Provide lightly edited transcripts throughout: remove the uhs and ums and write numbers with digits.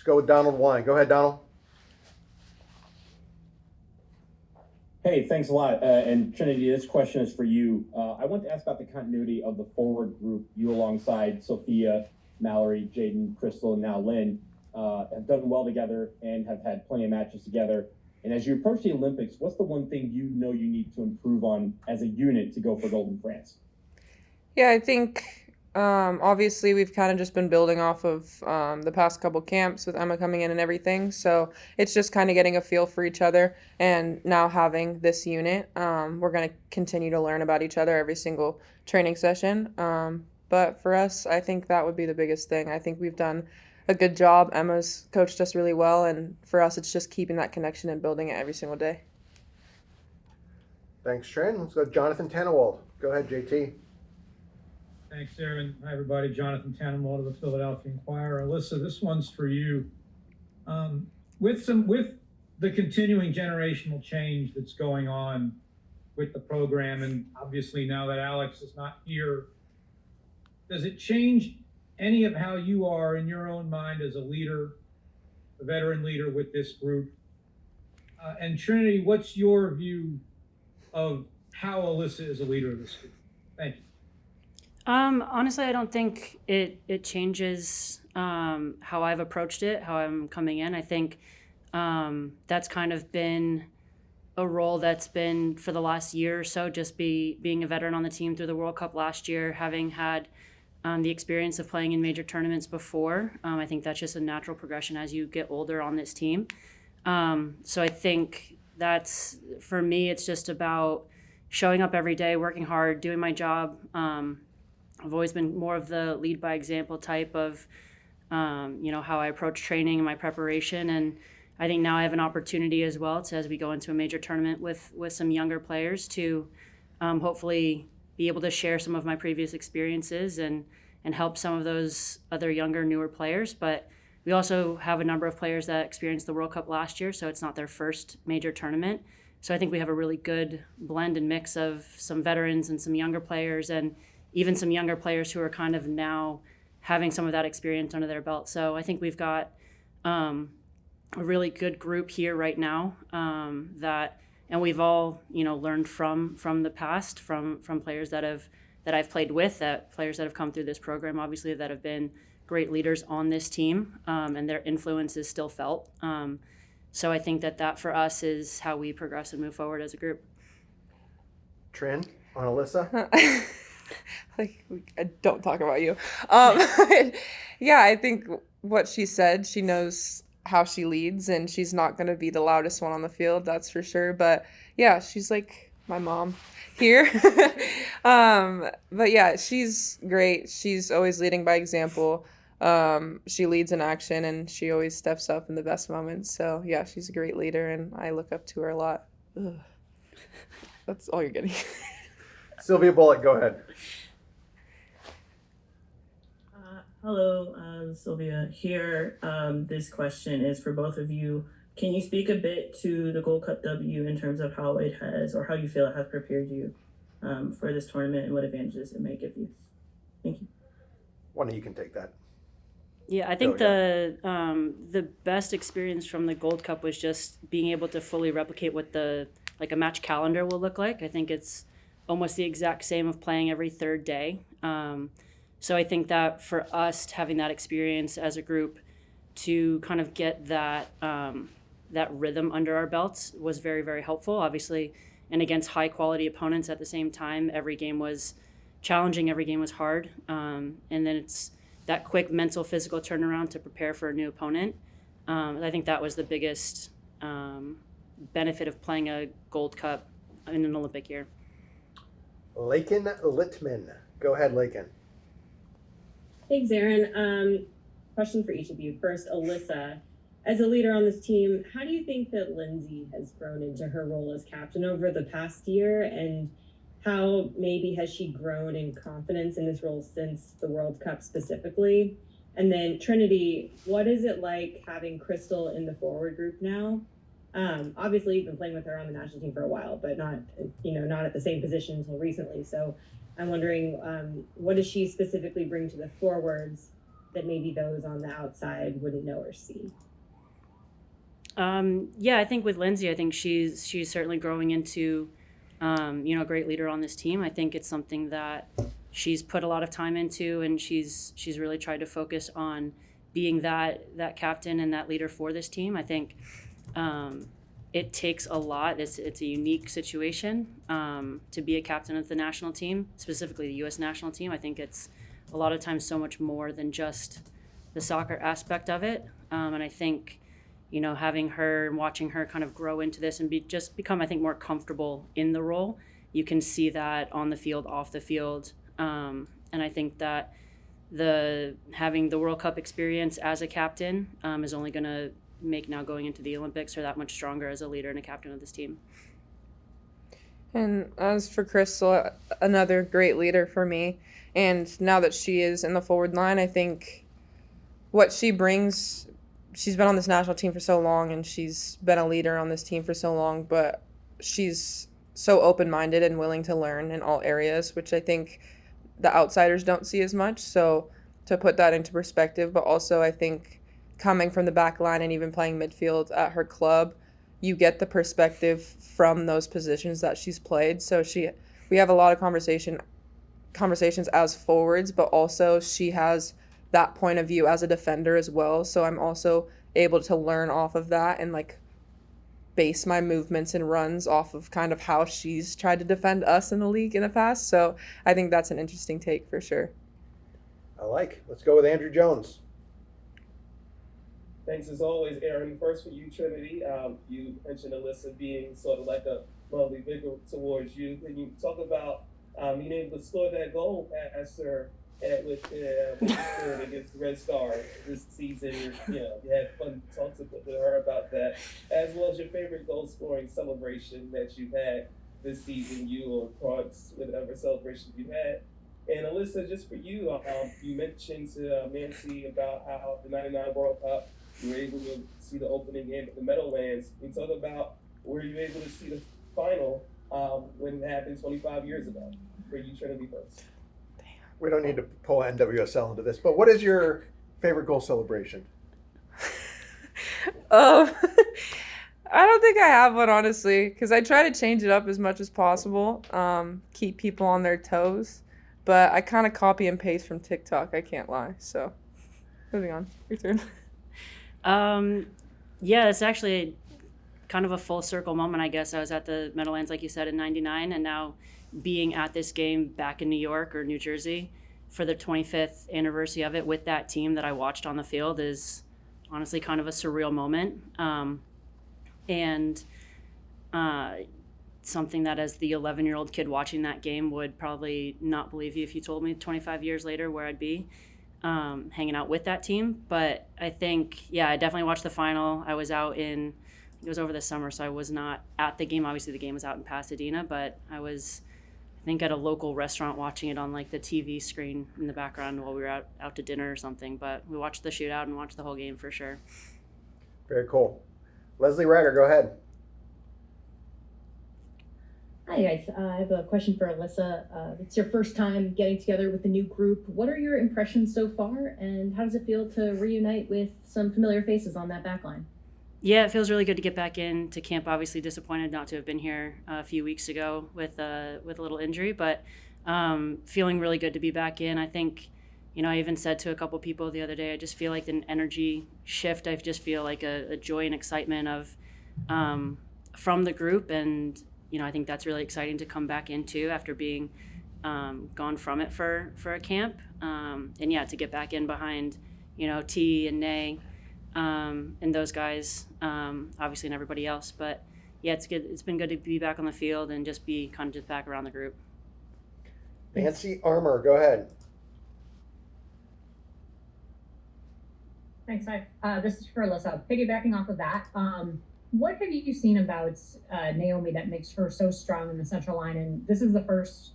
go with Donald Wine. Go ahead, Donald. Hey, thanks a lot. And Trinity, this question is for you. I want to ask about the continuity of the forward group. You alongside Sophia, Mallory, Jaden, Crystal, and now Lynn have done well together and have had plenty of matches together. And as you approach the Olympics, what's the one thing you know you need to improve on as a unit to go for gold in France? Yeah, I think obviously we've kind of just been building off of the past couple camps with Emma coming in and everything. So it's just kind of getting a feel for each other. And now having this unit, we're going to continue to learn about each other every single training session. But for us, I think that would be the biggest thing. I think we've done a good job. Emma's coached us really well. And for us, it's just keeping that connection and building it every single day. Thanks, Trin. Let's go Jonathan Tannewald. Go ahead, JT. Thanks, Aaron. Hi, everybody. Jonathan Tannenwald of the Philadelphia Inquirer. Alyssa, this one's for you. With the continuing generational change that's going on with the program, and obviously now that Alex is not here, does it change any of how you are in your own mind as a leader, a veteran leader with this group? And Trinity, what's your view of how Alyssa is a leader of this group? Thank you. Honestly, I don't think it changes how I've approached it, how I'm coming in. I think that's kind of been a role that's been for the last year or so, just being a veteran on the team through the World Cup last year, having had the experience of playing in major tournaments before. I think that's just a natural progression as you get older on this team. So I think that's, for me, it's just about showing up every day, working hard, doing my job. I've always been more of the lead by example type of, how I approach training and my preparation. And I think now I have an opportunity as well to, as we go into a major tournament with some younger players, to hopefully be able to share some of my previous experiences and help some of those other younger, newer players. But we also have a number of players that experienced the World Cup last year, so it's not their first major tournament. So I think we have a really good blend and mix of some veterans and some younger players, and even some younger players who are kind of now having some of that experience under their belt. So I think we've got a really good group here right now and we've all, learned from the past, from players that I've played with, that players that have come through this program, obviously, that have been great leaders on this team, and their influence is still felt. So I think that for us is how we progress and move forward as a group. Trin, on Alyssa. I don't talk about you. Yeah, I think what she said, she knows how she leads, and she's not going to be the loudest one on the field, that's for sure. But yeah, she's like my mom here. But yeah, she's great. She's always leading by example. She leads in action, and she always steps up in the best moments. So yeah, she's a great leader, and I look up to her a lot. Ugh. That's all you're getting. Sylvia Bullock, go ahead. Hello, Sylvia here. This question is for both of you. Can you speak a bit to the Gold Cup W in terms of how it has, or how you feel it has prepared you for this tournament, and what advantages it may give you? Thank you. One of you can take that. Yeah, I think the best experience from the Gold Cup was just being able to fully replicate what a match calendar will look like. I think it's almost the exact same of playing every third day. So I think that for us, having that experience as a group to kind of get that rhythm under our belts was very, very helpful, obviously, and against high quality opponents at the same time. Every game was challenging, every game was hard. And then it's that quick mental, physical turnaround to prepare for a new opponent. I think that was the biggest benefit of playing a Gold Cup in an Olympic year. Lakin Littman. Go ahead, Lakin. Thanks, Aaron. Question for each of you. First, Alyssa, as a leader on this team, how do you think that Lindsay has grown into her role as captain over the past year, and how maybe has she grown in confidence in this role since the World Cup specifically? And then Trinity, what is it like having Crystal in the forward group now? Obviously, you've been playing with her on the national team for a while, but not at the same position until recently. So I'm wondering, what does she specifically bring to the forwards? that maybe those on the outside wouldn't know or see? Yeah, I think with Lindsay, I think she's certainly growing into, a great leader on this team. I think it's something that she's put a lot of time into, and she's really tried to focus on being that captain and that leader for this team. I think it takes a lot. It's a unique situation to be a captain of the national team, specifically the U.S. national team. I think it's a lot of times so much more than just the soccer aspect of it. And I think, having her and watching her kind of grow into this and become, I think, more comfortable in the role. You can see that on the field, off the field. And I think that having the World Cup experience as a captain is only going to make now going into the Olympics her that much stronger as a leader and a captain of this team. And as for Crystal, another great leader for me. And now that she is in the forward line, I think what she brings, she's been on this national team for so long and she's been a leader on this team for so long, but she's so open-minded and willing to learn in all areas, which I think the outsiders don't see as much. So to put that into perspective, but also I think coming from the back line and even playing midfield at her club, you get the perspective from those positions that she's played. So we have a lot of conversations as forwards, but also she has that point of view as a defender as well. So I'm also able to learn off of that and base my movements and runs off of kind of how she's tried to defend us in the league in the past. So I think that's an interesting take for sure. Let's go with Andrew Jones. Thanks as always, Aaron. First for you, Trinity. You mentioned Alyssa being sort of like a lovely figure towards you. Can you talk about being able to score that goal as her with against the Red Star this season? You had fun talks with her about that, as well as your favorite goal scoring celebration that you've had this season, you or Crocs, whatever celebrations you've had. And Alyssa, just for you, you mentioned to Nancy about how the '99 World Cup, you were able to see the opening game at the Meadowlands. Can you talk about were you able to see the final when it happened 25 years ago? For you, Trinity first. We don't need to pull NWSL into this, but what is your favorite goal celebration? I don't think I have one, honestly, because I try to change it up as much as possible, keep people on their toes, but I kind of copy and paste from TikTok, I can't lie. So moving on, your turn. Yeah, it's actually kind of a full circle moment, I guess. I was at the Meadowlands, like you said, in '99, and now being at this game back in New York or New Jersey for the 25th anniversary of it with that team that I watched on the field is honestly kind of a surreal moment. And something that as the 11-year-old kid watching that game would probably not believe you if you told me 25 years later where I'd be hanging out with that team. But I think, I definitely watched the final. I was out it was over the summer, so I was not at the game. Obviously, the game was out in Pasadena, but I was, I think, at a local restaurant watching it on the TV screen in the background while we were out to dinner or something. But we watched the shootout and watched the whole game for sure. Very cool. Leslie Ryder, go ahead. Hi guys, I have a question for Alyssa. It's your first time getting together with the new group. What are your impressions so far, and how does it feel to reunite with some familiar faces on that back line? Yeah, it feels really good to get back into camp. Obviously disappointed not to have been here a few weeks ago with a little injury, but feeling really good to be back in. I think, I even said to a couple people the other day, I just feel like an energy shift. I just feel like a joy and excitement of from the group, and I think that's really exciting to come back into after being gone from it for a camp. And to get back in behind, T and Nay and those guys, obviously, and everybody else. But it's good. It's been good to be back on the field and just be kind of just back around the group. Nancy Armour, go ahead. Thanks. This is for Alyssa. Piggybacking off of that, what have you seen about Naomi that makes her so strong in the central line? And this is the first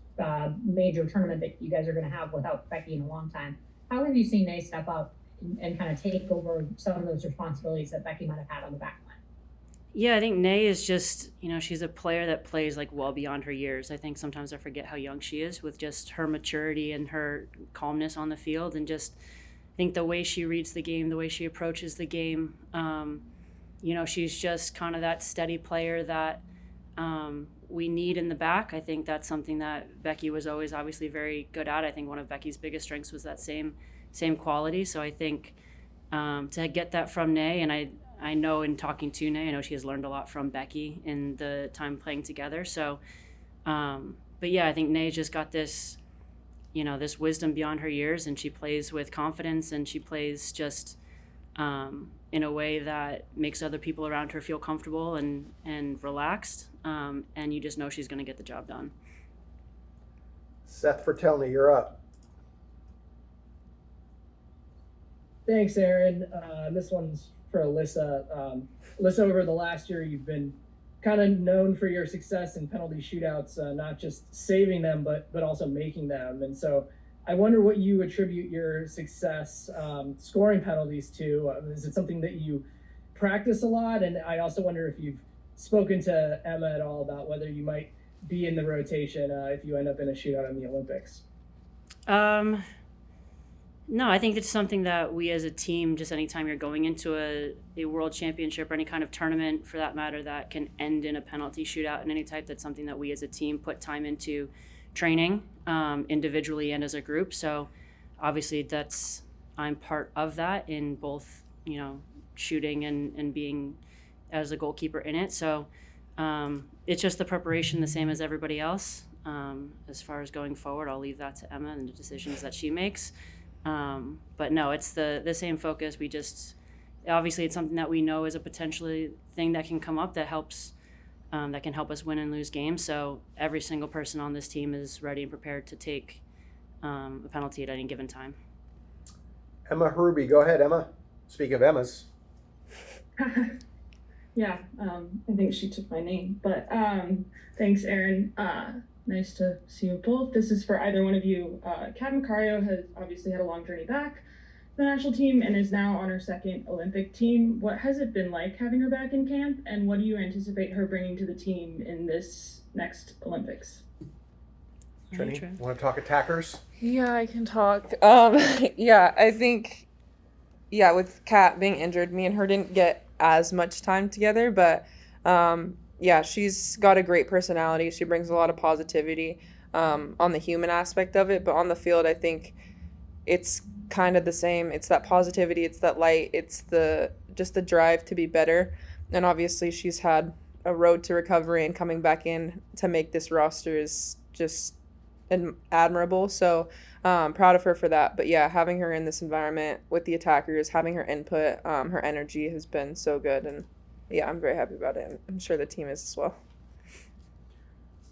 major tournament that you guys are going to have without Becky in a long time. How have you seen Nay step up and kind of take over some of those responsibilities that Becky might have had on the back line? Yeah, I think Nay is just, she's a player that plays well beyond her years. I think sometimes I forget how young she is with just her maturity and her calmness on the field and just I think the way she reads the game, the way she approaches the game, she's just kind of that steady player that we need in the back. I think that's something that Becky was always obviously very good at. I think one of Becky's biggest strengths was that same quality. So I think to get that from Nae, and I know in talking to Nae, I know she has learned a lot from Becky in the time playing together. So, but yeah, I think Nae's just got this, this wisdom beyond her years, and she plays with confidence, and she plays just in a way that makes other people around her feel comfortable and relaxed. And you just know she's going to get the job done. Seth Vertelny, you're up. Thanks, Aaron. This one's for Alyssa. Alyssa, over the last year, you've been kind of known for your success in penalty shootouts, not just saving them, but also making them. And so I wonder what you attribute your success scoring penalties to. Is it something that you practice a lot? And I also wonder if you've spoken to Emma at all about whether you might be in the rotation if you end up in a shootout in the Olympics. No, I think it's something that we as a team, just anytime you're going into a world championship or any kind of tournament for that matter that can end in a penalty shootout in any type, that's something that we as a team put time into training individually and as a group. So obviously I'm part of that in both, shooting and being as a goalkeeper in it. So it's just the preparation the same as everybody else. As far as going forward, I'll leave that to Emma and the decisions that she makes. But no, it's the same focus. We just, obviously it's something that we know is a potentially thing that can come up that helps, that can help us win and lose games. So every single person on this team is ready and prepared to take a penalty at any given time. Emma Harubi, go ahead, Emma. Speaking of Emmas. Yeah, I think she took my name, but thanks, Aaron. Nice to see you both. This is for either one of you. Kat Macario has obviously had a long journey back to the national team and is now on her second Olympic team. What has it been like having her back in camp, and what do you anticipate her bringing to the team in this next Olympics? Trini, want to talk attackers? Yeah, I can talk. I think, with Kat being injured, me and her didn't get as much time together, but she's got a great personality. She brings a lot of positivity on the human aspect of it, but on the field, I think it's kind of the same. It's that positivity, it's that light, it's the drive to be better. And obviously she's had a road to recovery, and coming back in to make this roster is just admirable. So proud of her for that. But yeah, having her in this environment with the attackers, having her input, her energy has been so good, and yeah, I'm very happy about it. I'm sure the team is as well.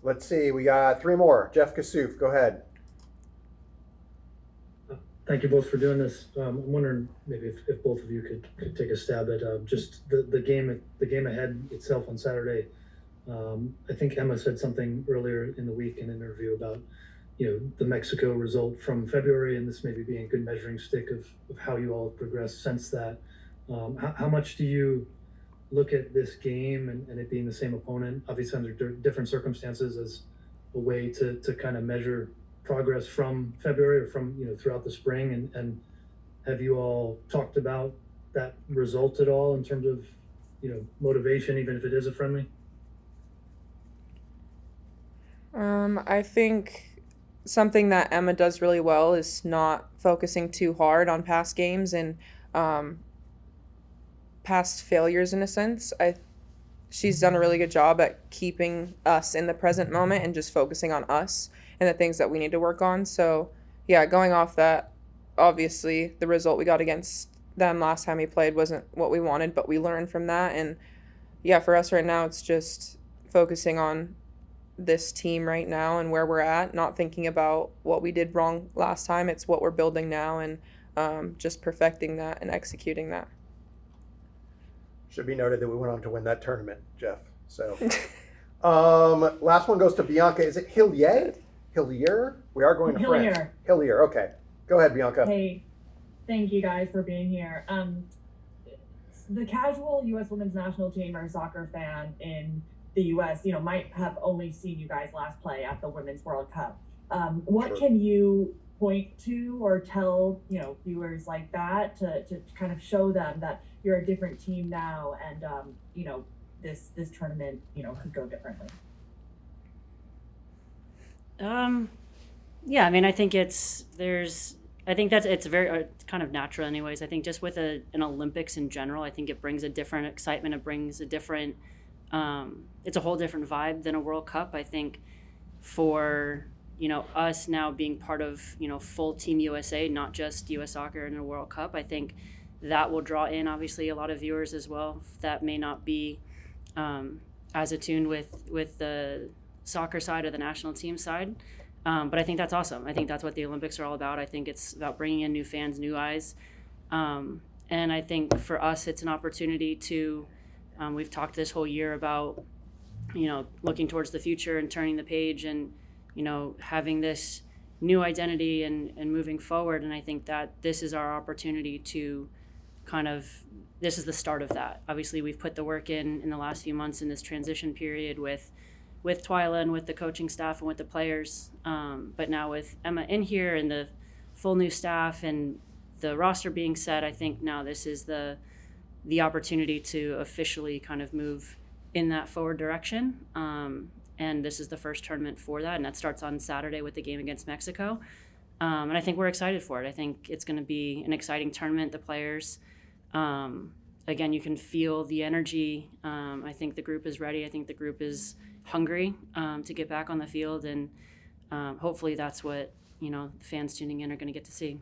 Let's see, we got three more. Jeff Kassouf, go ahead. Thank you both for doing this. I'm wondering maybe if both of you could take a stab at just the game ahead itself on Saturday. I think Emma said something earlier in the week in an interview about the Mexico result from February, and this maybe being a good measuring stick of how you all have progressed since that. How much do you look at this game and it being the same opponent, obviously under different circumstances, as a way to kind of measure progress from February or from throughout the spring, and have you all talked about that result at all in terms of motivation, even if it is a friendly? I think something that Emma does really well is not focusing too hard on past games and past failures in a sense. She's done a really good job at keeping us in the present moment and just focusing on us and the things that we need to work on. So yeah, going off that, obviously the result we got against them last time we played wasn't what we wanted, but we learned from that. And yeah, for us right now, it's just focusing on this team right now and where we're at, not thinking about what we did wrong last time. It's what we're building now, and just perfecting that and executing that. Should be noted that we went on to win that tournament, Jeff. So, last one goes to Bianca. Is it Hillier? Hillier? We are going to France. Hillier. Okay. Go ahead, Bianca. Hey, thank you guys for being here. The casual U.S. women's national team or soccer fan in the U.S., might have only seen you guys last play at the Women's World Cup. What can you point to or tell, viewers like that to kind of show them that you're a different team now and, this tournament, could go differently? Yeah, I mean, I think it's very kind of natural anyways. I think just with an Olympics in general, I think it brings a different excitement. It brings a different, it's a whole different vibe than a World Cup. I think for, us now being part of, full Team USA, not just US Soccer in a World Cup, I think that will draw in obviously a lot of viewers as well that may not be as attuned with the soccer side or the national team side. But I think that's awesome. I think that's what the Olympics are all about. I think it's about bringing in new fans, new eyes. And I think for us, it's an opportunity to, we've talked this whole year about, looking towards the future and turning the page and, having this new identity and moving forward. And I think that this is our opportunity to this is the start of that. Obviously, we've put the work in the last few months in this transition period with Twyla and with the coaching staff and with the players. But now with Emma in here and the full new staff and the roster being set, I think now this is the opportunity to officially kind of move in that forward direction. And this is the first tournament for that. And that starts on Saturday with the game against Mexico. And I think we're excited for it. I think it's going to be an exciting tournament. The players, again, you can feel the energy. I think the group is ready. I think the group is hungry to get back on the field, and hopefully that's what the fans tuning in are going to get to see.